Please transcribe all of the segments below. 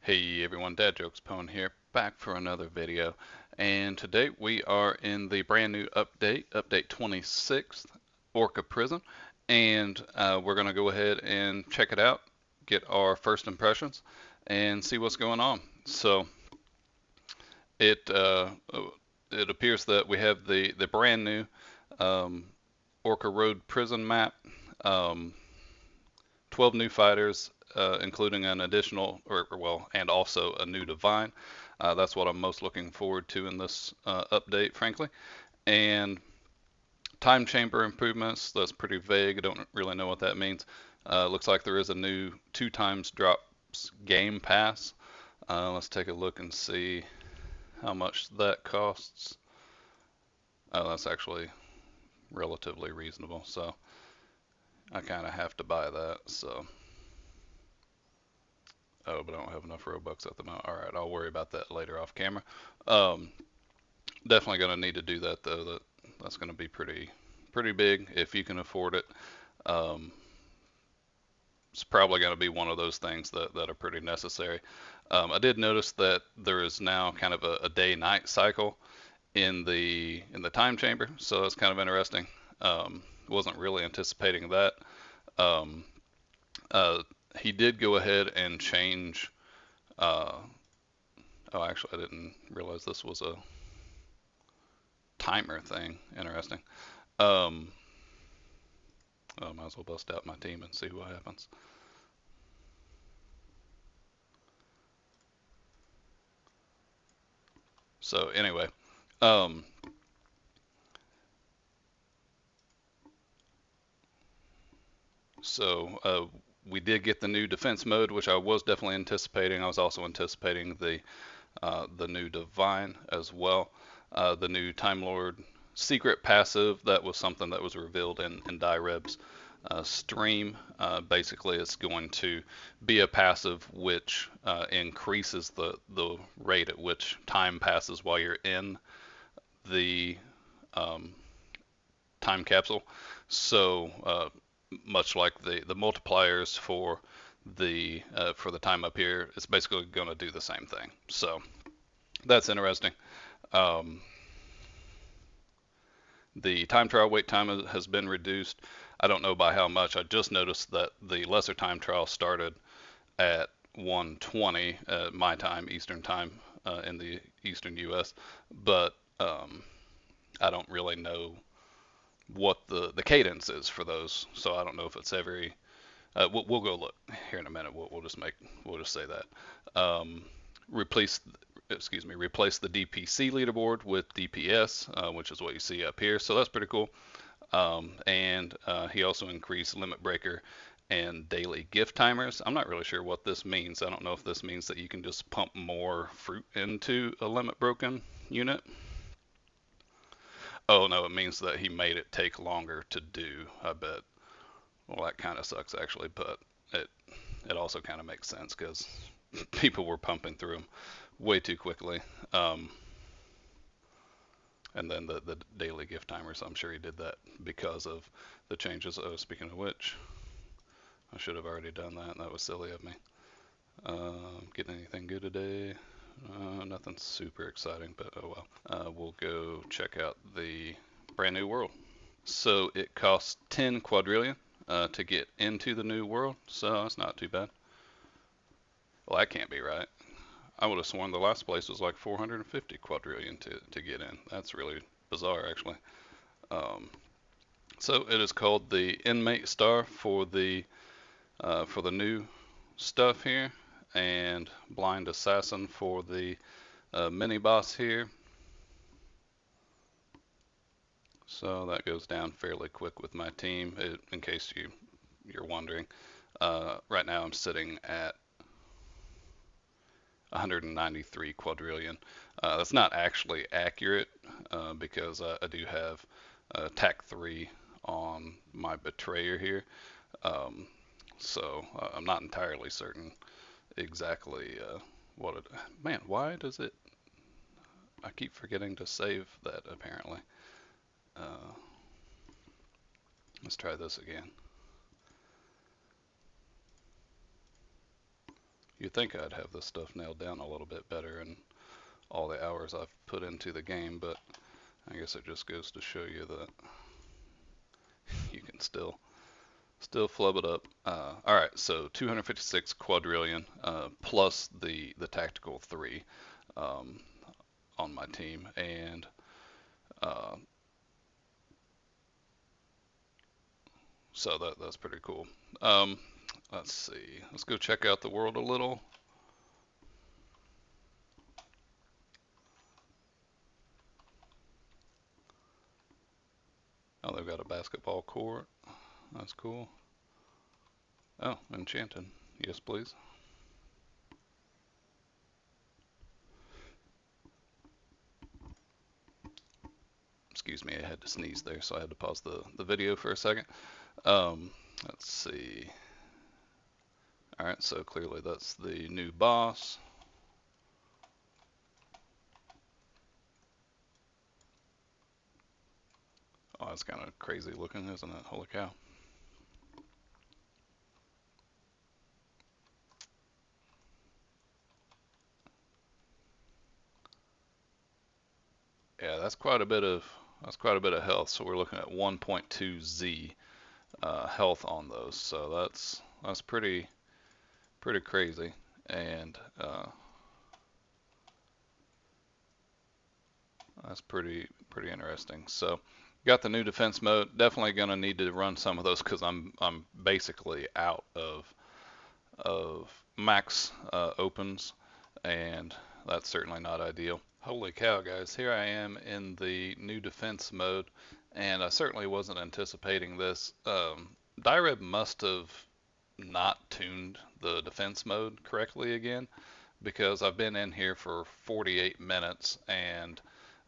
Hey everyone, Dad Jokes Pwn here, back for another video. And today we are in the brand new update 26th, Orca Prison. And we're going to go ahead and check it out, get our first impressions, and see what's going on. So it it appears that we have the brand new um, Orca Road prison map. Um, 12 new fighters, including an additional, well, and also a new divine. That's what I'm most looking forward to in this update, frankly. And time chamber improvements, that's pretty vague. I don't really know what that means. Looks like there is a new 2 times drops game pass. Let's take a look and see how much that costs. Oh, that's actually relatively reasonable, so I kind of have to buy that. So oh, but I don't have enough Robux at the moment. All right, I'll worry about that later off camera. Um, Definitely going to need to do that though. That's going to be pretty big if you can afford it. Um, it's probably going to be one of those things that are pretty necessary. I did notice that there is now kind of a day-night cycle in the time chamber, so that's kind of interesting. Wasn't really anticipating that. Um, uh, he did go ahead and change. Uh, oh, actually, I didn't realize this was a timer thing. Interesting. Um, I might as well bust out my team and see what happens. So anyway, um, so we did get the new defense mode, which I was definitely anticipating. I was also anticipating the new divine as well. The new Time Lord secret passive, that was something that was revealed in Direb's stream. Basically, it's going to be a passive which increases the rate at which time passes while you're in the um, time capsule. So much like the multipliers for the time up here, it's basically going to do the same thing. So that's interesting. Um, the time trial wait time has been reduced. I don't know by how much. I just noticed that the lesser time trial started at 1:20 my time, Eastern time, in the Eastern U.S. But I don't really know what the cadence is for those, so I don't know if it's every. We'll go look here in a minute. We'll just say that. Replace replace the DPC leaderboard with DPS, which is what you see up here. So that's pretty cool. And he also increased limit breaker and daily gift timers. I'm not really sure what this means. I don't know if this means that you can just pump more fruit into a limit broken unit. Oh no, it means that he made it take longer to do, I bet. Well, that kind of sucks actually, but it it also kind of makes sense because people were pumping through them way too quickly. Um, and then the daily gift timers, I'm sure he did that because of the changes. Oh, speaking of which, I should have already done that. That was silly of me. Getting anything good today? Nothing super exciting, but oh well. We'll go check out the brand new world. So it costs 10 quadrillion to get into the new world, so that's not too bad. Well, that can't be right. I would have sworn the last place was like 450 quadrillion to get in. That's really bizarre, actually. Um, so it is called the inmate star for the new stuff here, and blind assassin for the mini boss here. So that goes down fairly quick with my team. In case you're wondering, right now I'm sitting at 193 quadrillion. That's not actually accurate because I do have TAC 3 on my betrayer here. Um, so I'm not entirely certain exactly what it. Man, why does it? I keep forgetting to save that apparently. Uh, let's try this again. You'd think I'd have this stuff nailed down a little bit better in all the hours I've put into the game, but I guess it just goes to show you that you can still flub it up. All right, so 256 quadrillion plus the tactical 3 um, on my team, and uh, so that's pretty cool. Um, let's see. Let's go check out the world a little. Oh, they've got a basketball court. That's cool. Oh, enchanted. Yes, please. Excuse me, I had to sneeze there, so I had to pause the video for a second. Let's see. All right, so clearly that's the new boss. Oh, that's kind of crazy looking, isn't it? Holy cow. Yeah, that's quite a bit of health. So we're looking at 1.2 Z health on those. So that's pretty crazy, and that's pretty interesting. So got the new defense mode. Definitely gonna need to run some of those because I'm basically out of max opens, and that's certainly not ideal. Holy cow, guys! Here I am in the new defense mode, and I certainly wasn't anticipating this. Direb must have not tuned the defense mode correctly again because I've been in here for 48 minutes and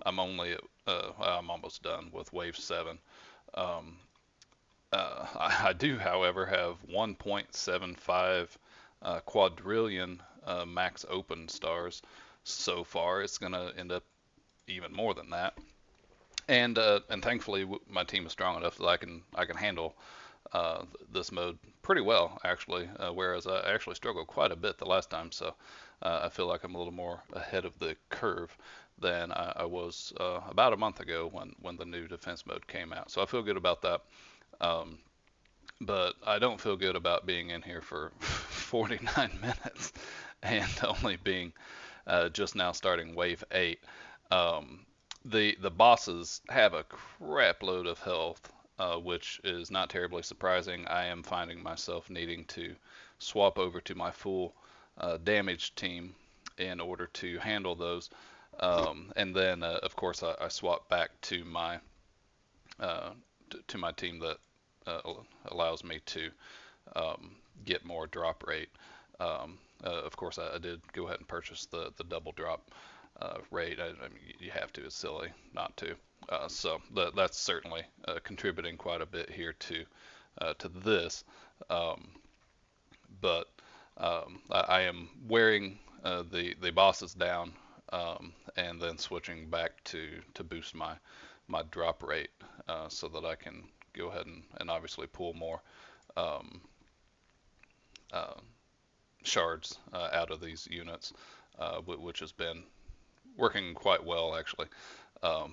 I'm almost done with wave 7. Um, I do, however, have 1.75 quadrillion max open stars so far. It's going to end up even more than that. And thankfully my team is strong enough that I can handle this mode pretty well actually. Whereas I actually struggled quite a bit the last time, so I feel like I'm a little more ahead of the curve than I was about a month ago when the new defense mode came out. So I feel good about that. Um, but I don't feel good about being in here for 49 minutes and only being just now starting wave 8. Um, the bosses have a crap load of health, which is not terribly surprising. I am finding myself needing to swap over to my full damage team in order to handle those. And then, of course, I swap back uh, to my team that uh, allows me to get more drop rate. Of course, I did go ahead and purchase the double drop rate. I mean, you have to. It's silly not to. So that's certainly contributing quite a bit here to this. Um, but I am wearing the bosses down and then switching back to boost my drop rate so that I can go ahead and obviously pull more um, uh, shards out of these units, which has been working quite well actually.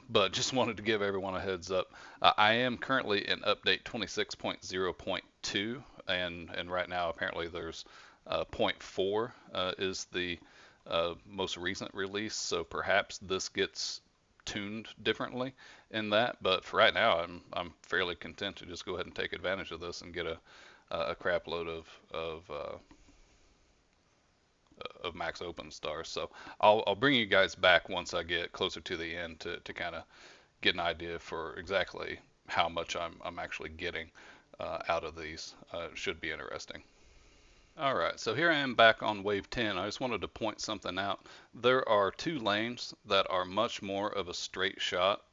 But just wanted to give everyone a heads up. I am currently in update 26.0.2, and right now apparently there's point 0.4 is the most recent release. So perhaps this gets tuned differently in that. But for right now, I'm fairly content to just go ahead and take advantage of this and get a crap load of max open stars. So I'll bring you guys back once I get closer to the end to kind of get an idea for exactly how much I'm actually getting out of these. It should be interesting. All right, so here I am back on wave 10. I just wanted to point something out. There are two lanes that are much more of a straight shot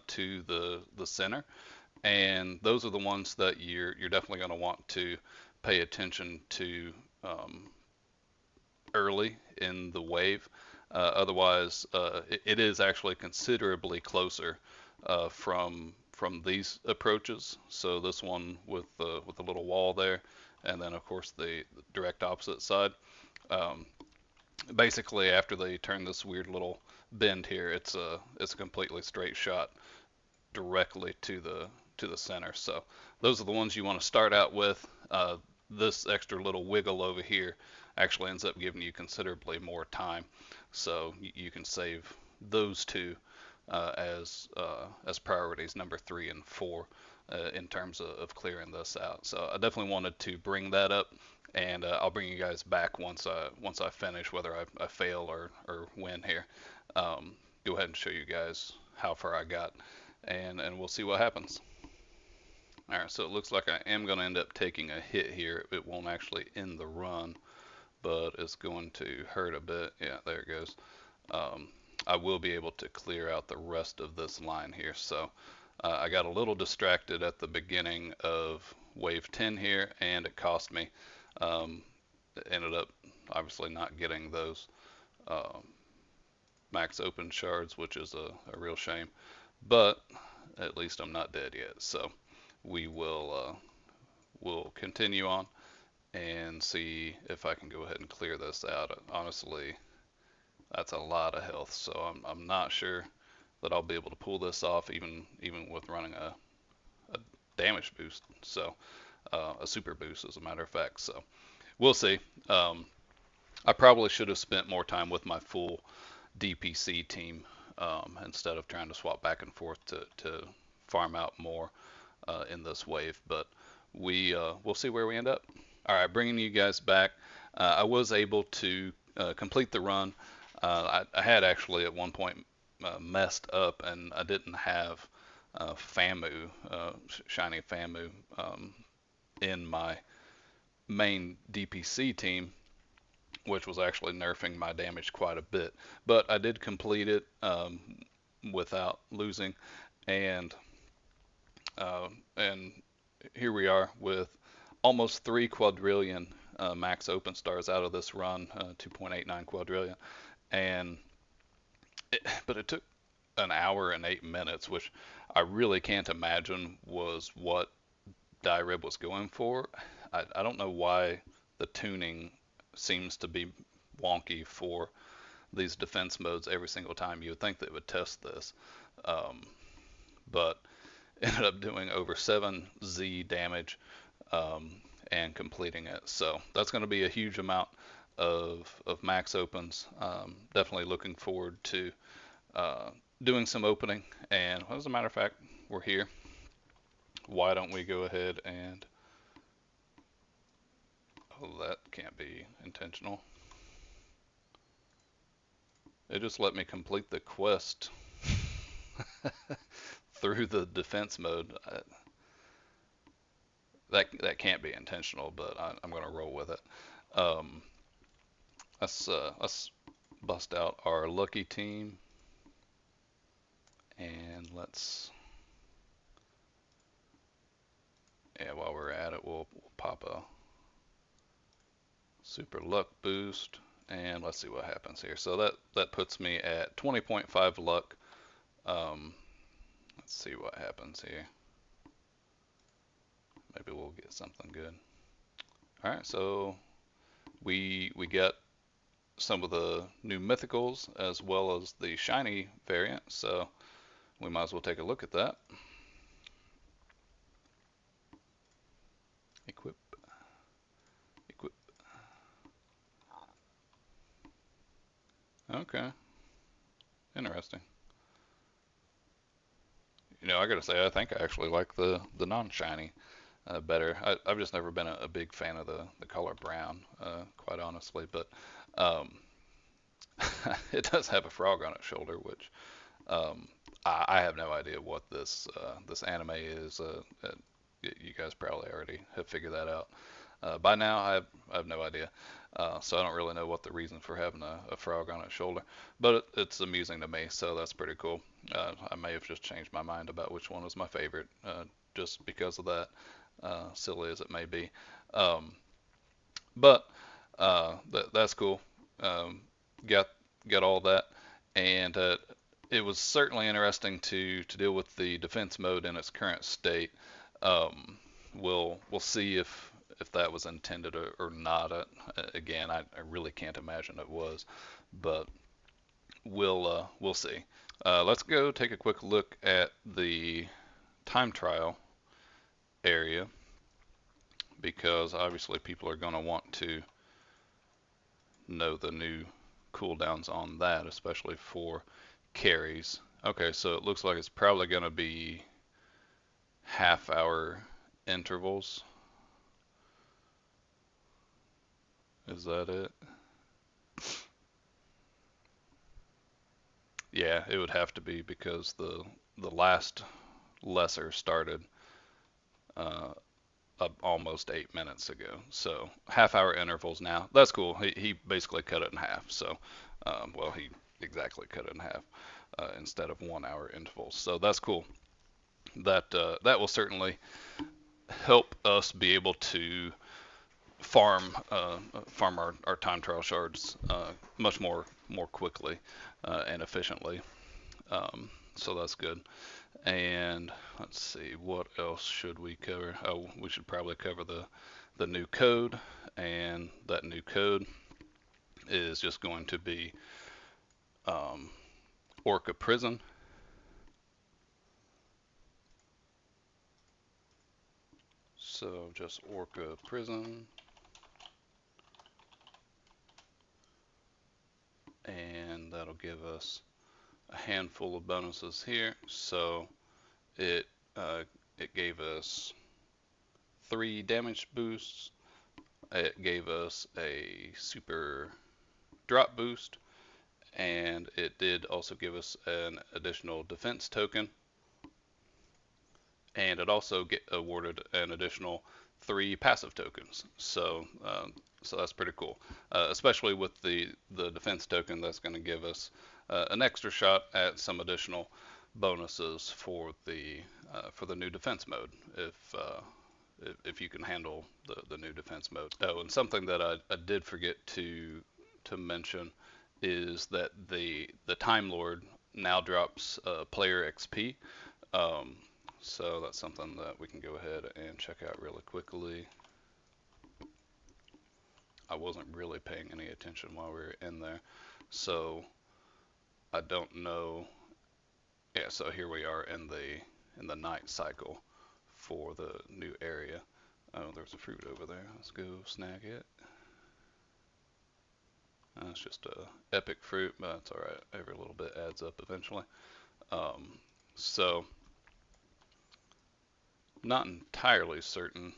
to the center, and those are the ones that you're definitely going to want to pay attention to early in the wave. Otherwise, it is actually considerably closer from these approaches. So this one with the little wall there, and then of course the direct opposite side. Um, Basically, after they turn this weird little bend here, it's a completely straight shot directly to the center. So those are the ones you want to start out with. This extra little wiggle over here actually ends up giving you considerably more time, so you can save those two as priorities number 3 and 4 in terms of clearing this out. So I definitely wanted to bring that up, and I'll bring you guys back once I finish, whether I fail or win here. Go ahead and show you guys how far I got, and we'll see what happens. All right, so it looks like I am going to end up taking a hit here. It won't actually end the run, but it's going to hurt a bit. Yeah, there it goes. Um, I will be able to clear out the rest of this line here. So I got a little distracted at the beginning of wave 10 here, and it cost me. Um, Ended up obviously not getting those uh, max open shards, which is a real shame. But at least I'm not dead yet. So we will continue on and see if I can go ahead and clear this out. Honestly, that's a lot of health, so I'm not sure that I'll be able to pull this off even with running a damage boost. So a super boost, as a matter of fact. So we'll see. I probably should have spent more time with my full DPC team instead of trying to swap back and forth to farm out more in this wave, but we'll see where we end up. All right, bringing you guys back. I was able to complete the run. I had actually at one point messed up, and I didn't have Famu, shiny Famu, in my main DPC team, which was actually nerfing my damage quite a bit. But I did complete it without losing, and and here we are with almost 3 quadrillion max open stars out of this run, 2.89 quadrillion, and but it took an hour and 8 minutes, which I really can't imagine was what Dyrib was going for. I don't know why the tuning seems to be wonky for these defense modes every single time. You would think that it would test this, um, but ended up doing over 7Z damage um, and completing it. So that's going to be a huge amount of max opens. Definitely looking forward to uh, doing some opening. And as a matter of fact, we're here. Why don't we go ahead and... Oh, that can't be intentional. It just let me complete the quest through the defense mode. That can't be intentional, but I'm going to roll with it. Um, let's bust out our lucky team, and while we're at it, we'll pop a super luck boost, and let's see what happens here. So that puts me at 20.5 luck. Let's see what happens here. Maybe we'll get something good. All right, so we get some of the new mythicals as well as the shiny variant, so we might as well take a look at that. Equip, equip. Okay, interesting. You know, I gotta say, I think I actually like the non-shiny better. I've just never been a big fan of the color brown, quite honestly, but um, it does have a frog on its shoulder, which um, I have no idea what this anime is. You guys probably already have figured that out. By now, I have no idea. So I don't really know what the reason for having a frog on its shoulder, but it's amusing to me, so that's pretty cool. I may have just changed my mind about which one was my favorite, just because of that, silly as it may be. Um, but that's cool. Um, got got all that, and it was certainly interesting to deal with the defense mode in its current state. We'll see if that was intended or not. Again, I really can't imagine it was, but we'll see. Let's go take a quick look at the time trial area because obviously people are going to want to know the new cooldowns on that, especially for carries. Okay, so it looks like it's probably going to be half-hour intervals. Is that it? Yeah, it would have to be because the last lesser started uh, almost 8 minutes ago. So half-hour intervals now. That's cool. He basically cut it in half. So, well, he exactly cut it in half instead of 1 hour intervals. So that's cool. That will certainly help us be able to farm our time trial shards much more quickly and efficiently. So that's good. And let's see, what else should we cover? Oh, we should probably cover the new code, and that new code is just going to be Orca Prison. So just Orca Prison, and that'll give us a handful of bonuses here. So it uh, it gave us 3 damage boosts. It gave us a super drop boost, and it did also give us an additional defense token, and it also get awarded an additional 3 passive tokens. So that's pretty cool, especially with the defense token. That's going to give us an extra shot at some additional bonuses for the new defense mode if you can handle the new defense mode. Oh, and something that I did forget to mention is that the Time Lord now drops player XP. Um, so that's something that we can go ahead and check out really quickly. I wasn't really paying any attention while we were in there, so I don't know. Yeah, so here we are in the night cycle for the new area. Oh, there's a fruit over there. Let's go snag it. It's just a epic fruit, but it's all right. Every little bit adds up eventually. Um, so not entirely certain.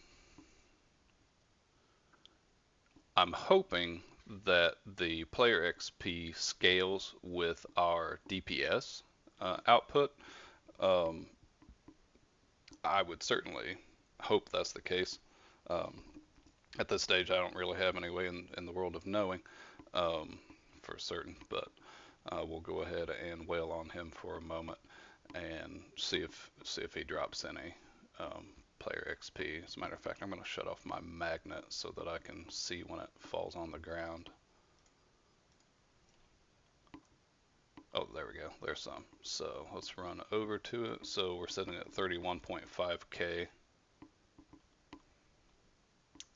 I'm hoping that the player XP scales with our DPS output. Um, I would certainly hope that's the case. Um, at this stage, I don't really have any way in the world of knowing for certain, but we'll go ahead and wail on him for a moment and see if he drops any player XP. As a matter of fact, I'm going to shut off my magnet so that I can see when it falls on the ground. Oh, there we go. There's some. So let's run over to it. So we're sitting at 31.5K.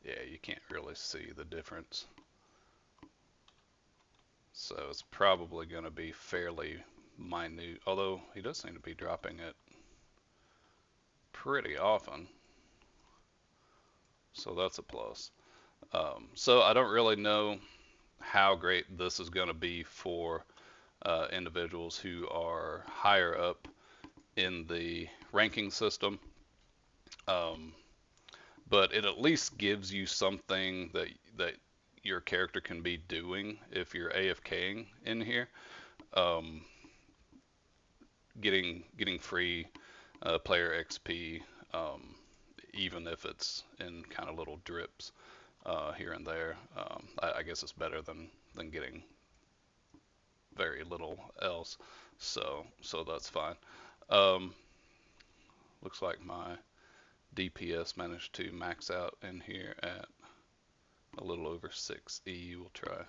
Yeah, you can't really see the difference. So it's probably going to be fairly minute, although he does seem to be dropping it pretty often. So that's a plus. So I don't really know how great this is going to be for individuals who are higher up in the ranking system. But it at least gives you something that your character can be doing if you're AFKing in here. Um, getting free player XP, even if it's in kind of little drips here and there. I guess it's better than getting very little else. So that's fine. Um, looks like my DPS managed to max out in here at a little over 6E. We'll try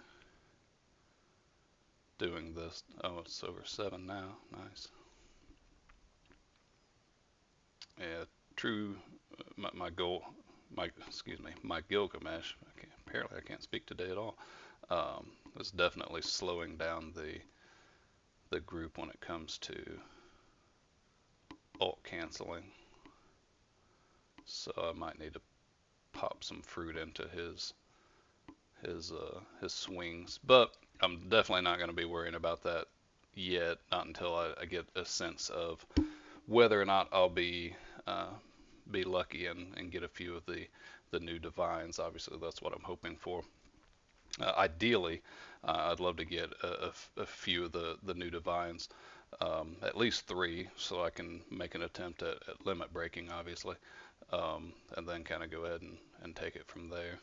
doing this. Oh, it's over 7 now. Nice. Yeah, true. My goal my Gilgamesh. Apparently I can't speak today at all. It's definitely slowing down the group when it comes to alt canceling. So I might need to pop some fruit into his swings, but I'm definitely not going to be worrying about that yet, not until I get a sense of whether or not I'll be lucky and get a few of the new divines. Obviously, that's what I'm hoping for. Ideally, I'd love to get a few of the new divines, at least three, so I can make an attempt at limit breaking, obviously, and then kind of go ahead and take it from there.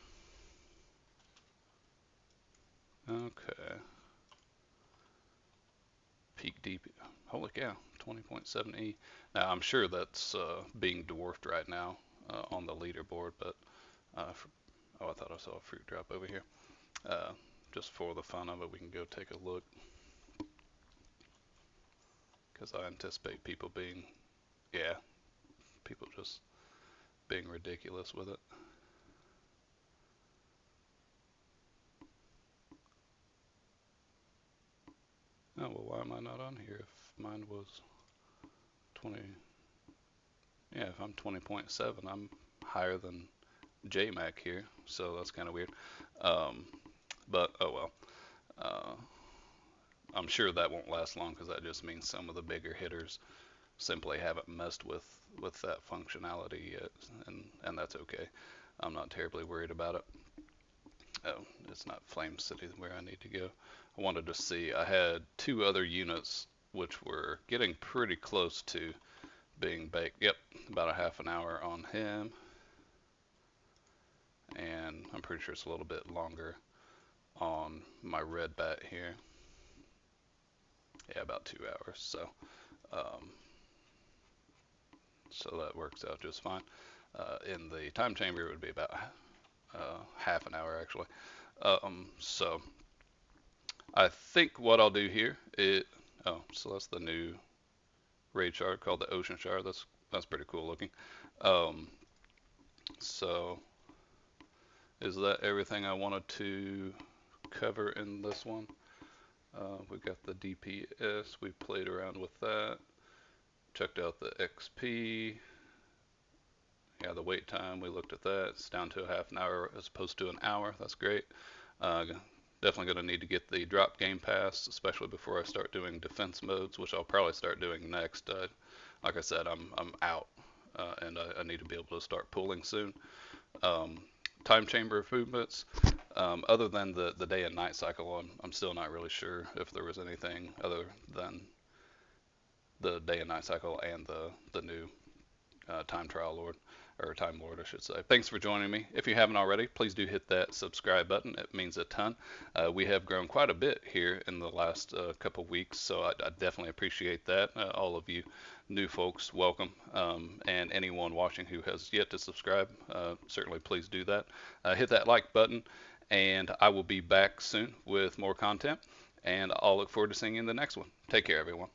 Okay. Peak deep. Holy cow, 20.7E. Now I'm sure that's being dwarfed right now on the leaderboard, but for, oh, I thought I saw a fruit drop over here. Uh, just for the fun of it, we can go take a look because I anticipate people being, yeah, people just being ridiculous with it. Oh, well, why am I not on here if mine was 20? Yeah, if I'm 20.7, I'm higher than JMac here, so that's kind of weird. Um, but oh well. Uh, I'm sure that won't last long because that just means some of the bigger hitters simply haven't messed with that functionality yet, and that's okay. I'm not terribly worried about it. Oh, it's not Flame City where I need to go. I wanted to see. I had two other units which were getting pretty close to being baked. Yep, about a half an hour on him, and I'm pretty sure it's a little bit longer on my red bat here. Yeah, about 2 hours. Um, so that works out just fine. In the time chamber, it would be about half an hour actually. So I think what I'll do here is, oh, so that's the new raid shard called the Ocean Shard. That's pretty cool looking. Um, so is that everything I wanted to cover in this one? We got the DPS. We played around with that. Checked out the XP. Yeah, the wait time, we looked at that. It's down to a half an hour as opposed to an hour. That's great. Uh, Definitely going to need to get the drop game pass, especially before I start doing defense modes, which I'll probably start doing next. Like I said, I'm out, and I need to be able to start pulling soon. Um, Time chamber improvements. Other than the day and night cycle, I'm still not really sure if there was anything other than the day and night cycle and the new time trial lord, or time lord, I should say. Thanks for joining me. If you haven't already, please do hit that subscribe button. It means a ton. We have grown quite a bit here in the last couple weeks, so I definitely appreciate that. All of you new folks, welcome. And anyone watching who has yet to subscribe, certainly please do that. Hit that like button, and I will be back soon with more content, and I'll look forward to seeing you in the next one. Take care, everyone.